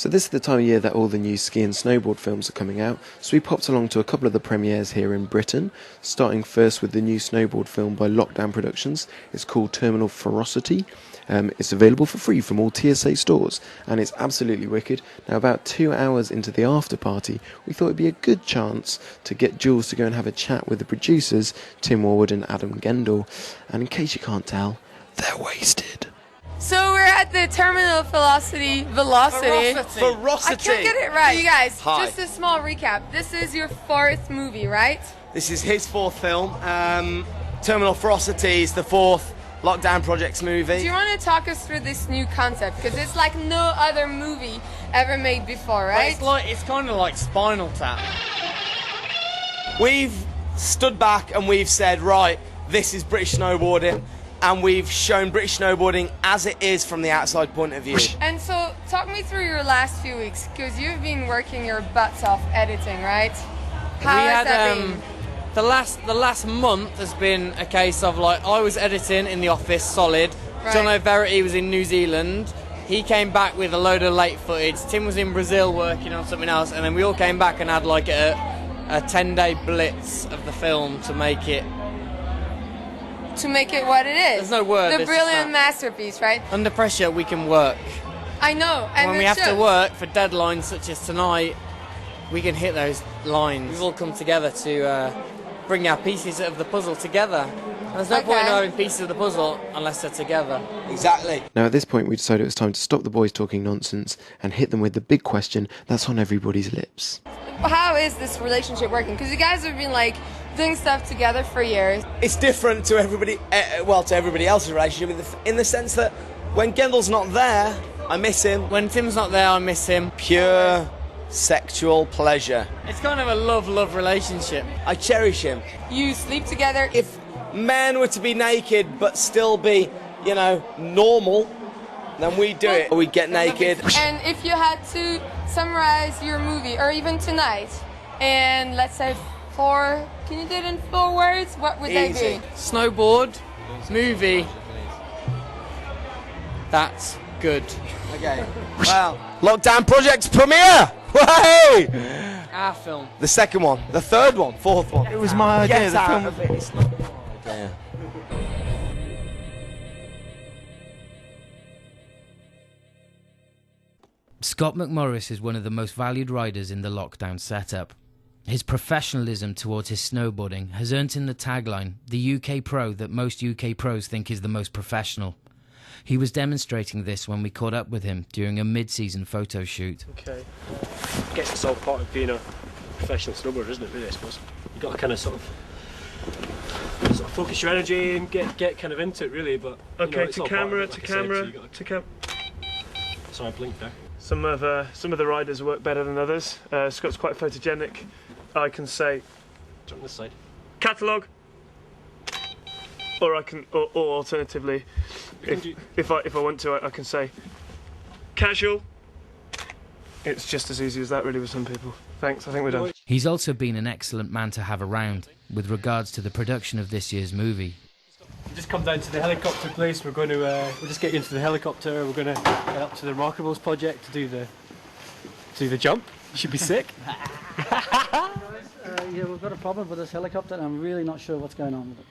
So this is the time of year that all the new ski and snowboard films are coming out, so we popped along to a couple of the premieres here in Britain, starting first with the new snowboard film by Lockdown Productions. It's called Terminal Ferocity. It's available for free from all TSA stores, and it's absolutely wicked. Now, about 2 hours into the after party, we thought it'd be a good chance to get Jules to go and have a chat with the producers, Tim Warwood and Adam Gendel, and in case you can't tell, they're wasted. So we're at the Terminal Velocity. Ferocity. I can't get it right. You guys, Hi. just a small recap. This is your 4th movie, right? This is his 4th film. Terminal Ferocity is the 4th Lockdown Projects movie. Do you want to talk us through this new concept? Because it's like no other movie ever made before, right? It's kind of like Spinal Tap. We've stood back and we've said, right, this is British snowboarding, and we've shown British snowboarding as it is from the outside point of view. And so, talk me through your last few weeks, because you've been working your butts off editing, right? How has that been? The last month has been a case of, like, I was editing in the office, solid. Right. John O'Verity was in New Zealand. He came back with a load of late footage. Tim was in Brazil working on something else, and then we all came back and had like a 10-day blitz of the film to make it. To make it what it is. There's no word. The brilliant masterpiece, right? Under pressure, we can work. I know. And When we have to work for deadlines such as tonight, we can hit those lines. We've all come together to bring our pieces of the puzzle together. And there's no point in having pieces of the puzzle unless they're together. Exactly. Now at this point we decided it was time to stop the boys talking nonsense and hit them with the big question that's on everybody's lips. How is this relationship working? Because you guys have been like doing stuff together for years. It's different to everybody, to everybody else's relationship in the sense that when Gendel's not there, I miss him. When Tim's not there, I miss him. Pure sexual pleasure. It's kind of a love-love relationship. I cherish him. You sleep together. If men were to be naked but still be, normal, then we do it. We get naked. And if you had to summarize your movie, or even tonight, and let's say 4, can you do it in 4 words? What would they Easy. be? Snowboard, movie, that's good. Okay. Well, Lockdown Projects premiere! Way! Our film. The second one, the third one, 4th one. It was my idea. Get The out film. of it. It's not my idea. Scott McMorris is one of the most valued riders in the lockdown setup. His professionalism towards his snowboarding has earned him the tagline, the UK pro that most UK pros think is the most professional. He was demonstrating this when we caught up with him during a mid-season photo shoot. Okay. I guess it's all part of being a professional snowboarder, isn't it, really, I suppose? You've got to kind of sort of focus your energy and get kind of into it, really, but... Okay, it's to all part of camera, it, like to I said, camera, so you got to camera. Sorry, I blinked there. Some of the riders work better than others. Scott's quite photogenic. I can say Jump this side. catalogue, or I can, or alternatively, if I want to, I can say casual. It's just as easy as that, really, with some people. Thanks. I think we're done. He's also been an excellent man to have around with regards to the production of this year's movie. You just come down to the helicopter place. We're going to we'll just get you into the helicopter. We're going to get up to the Remarkables project to do the jump. You should be sick. Yeah, we've got a problem with this helicopter and I'm really not sure what's going on with it.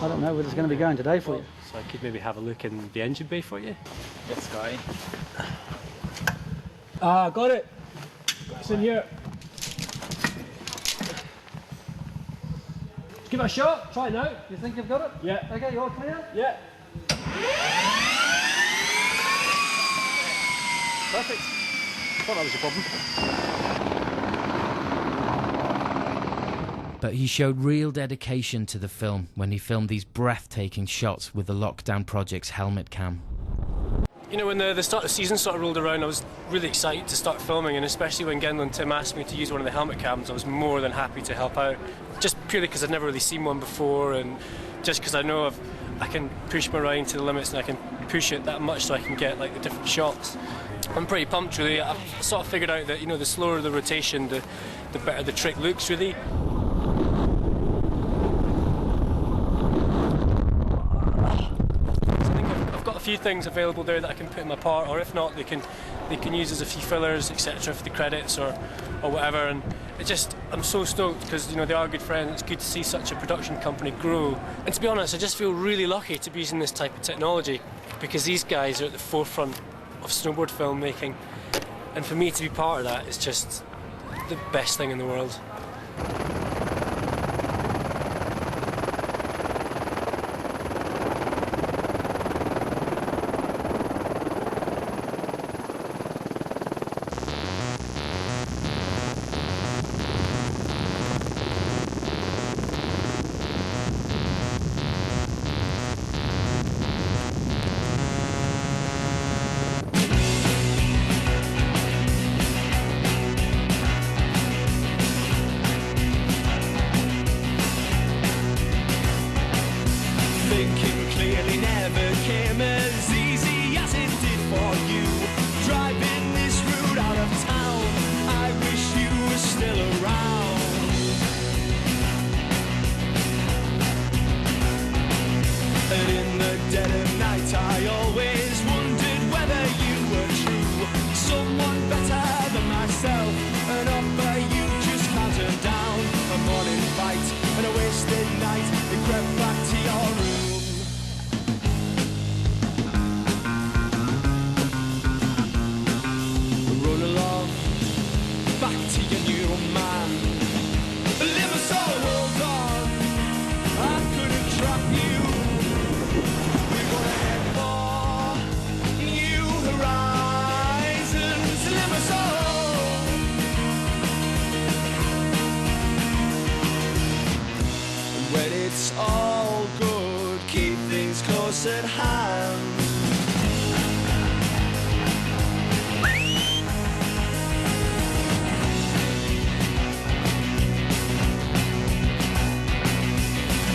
I don't know whether it's going to be going today for you. So I could maybe have a look in the engine bay for you. Yes, Scotty. Got it. It's in here. Give it a shot. Try it now. You think you've got it? Yeah. Okay, you all clear? Yeah. Perfect. Thought that was a problem. But he showed real dedication to the film when he filmed these breathtaking shots with the Lockdown Project's helmet cam. You know, when the start of the season sort of rolled around, I was really excited to start filming, and especially when Gendel and Tim asked me to use one of the helmet cams, I was more than happy to help out. Just purely because I'd never really seen one before, and just because I know I can push my riding to the limits and I can push it that much so I can get like the different shots. I'm pretty pumped, really. I've sort of figured out that, you know, the slower the rotation, the better the trick looks, really. So I think I've got a few things available there that I can put in my part, or if not, they can they can use as a few fillers, etc., for the credits or whatever. And I'm so stoked because, you know, they are good friends. It's good to see such a production company grow. And to be honest, I just feel really lucky to be using this type of technology because these guys are at the forefront of snowboard filmmaking. And for me to be part of that is just the best thing in the world. Thinking clearly never came as easy as it did for you. Driving this route out of town, I wish you were still around. And in the dead of night I always wondered whether you were true. Someone better than myself, an offer you just can't turn down. A morning fight and a wasted night, you crept back to your room. Run along, back to your new man. Live us all, hold on, I couldn't trap you. We're gonna head for new horizons. Live us all. And when it's all good, keep things close at hand.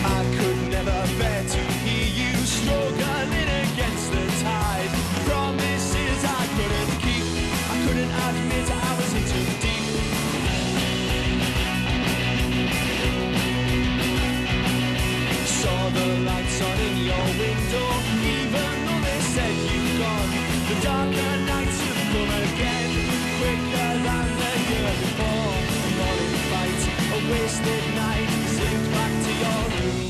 I could never bear to hear you struggling against the tide. Promises I couldn't keep, I couldn't admit I was in too deep. Saw the lights on in your window, even though they said you've gone. The darker nights have come again, quicker than the year before. A morning fight, a wasted night, slipped back to your room.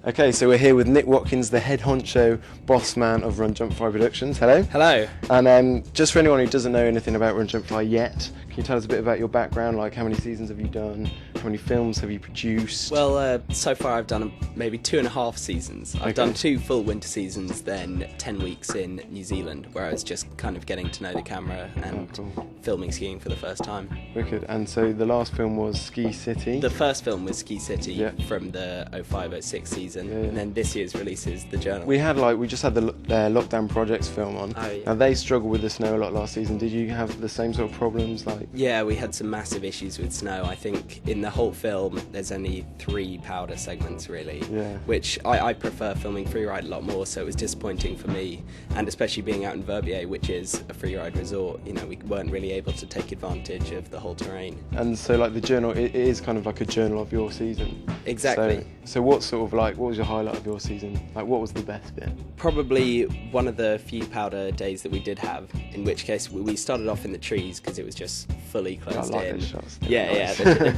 Okay, so we're here with Nic Watkins, the head honcho boss man of Run Jump Fly Productions. Hello. Hello. And just for anyone who doesn't know anything about Run Jump Fly yet, can you tell us a bit about your background? Like, how many seasons have you done? How many films have you produced? Well, so far I've done maybe 2.5 seasons. I've done 2 full winter seasons, then 10 weeks in New Zealand, where I was just kind of getting to know the camera and filming skiing for the first time. Wicked. And so the last film was Ski City. The first film was Ski City from the 05-06 season, and then this year's release is The Journal. We just had the Lockdown Projects film on. Oh, yeah. Now they struggled with the snow a lot last season. Did you have the same sort of problems? Yeah, we had some massive issues with snow. I think in the whole film there's only 3 powder segments really, which I prefer filming freeride a lot more, so it was disappointing for me, and especially being out in Verbier, which is a freeride resort, you know, we weren't really able to take advantage of the whole terrain. And so like the journal, it is kind of like a journal of your season. Exactly. So what sort of what was your highlight of your season? Like, what was the best bit? Probably one of the few powder days that we did have, in which case we started off in the trees because it was just fully closed I like in. those shots. Yeah,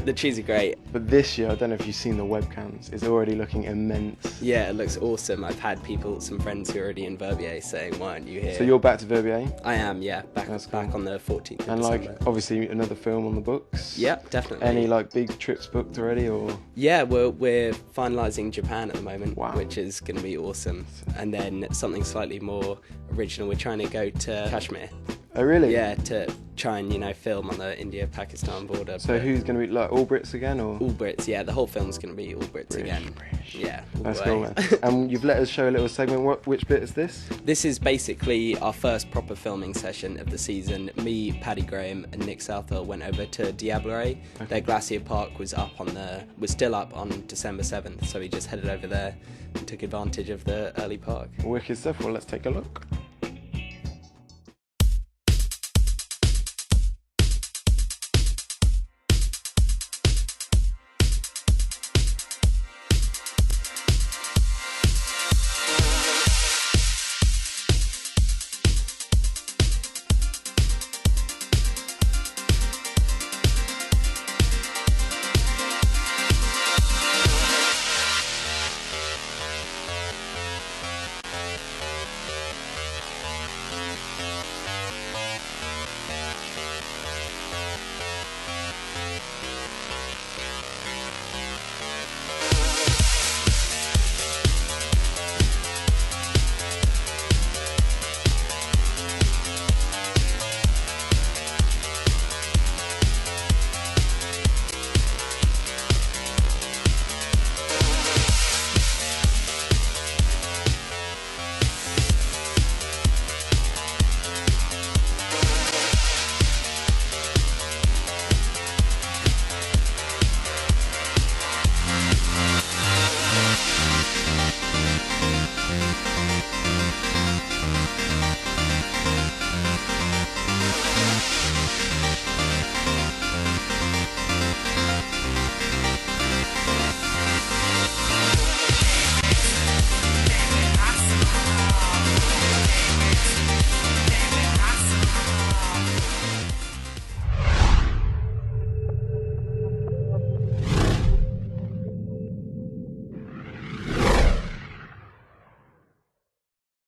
the trees are great. But this year, I don't know if you've seen the webcams, it's already looking immense. Yeah, it looks awesome. I've had some friends who are already in Verbier saying, why aren't you here? So you're back to Verbier? I am, yeah, back on the 14th of And December. obviously another film on the books? Yeah, definitely. Any big trips booked already, or? Yeah, we're finalising Japan at the moment, which is going to be awesome. And then something slightly more original, we're trying to go to Kashmir. Oh really? Yeah, to try and film on the India-Pakistan border. So who's going to be all Brits again, or? All Brits, yeah. The whole film's going to be all Brits again. Yeah. That's cool, man. And you've let us show a little segment. Which bit is this? This is basically our first proper filming session of the season. Me, Paddy Graham, and Nick Southwell went over to Diabloé. Their glacier park was still up on December 7th, so we just headed over there and took advantage of the early park. Wicked stuff. Well, let's take a look.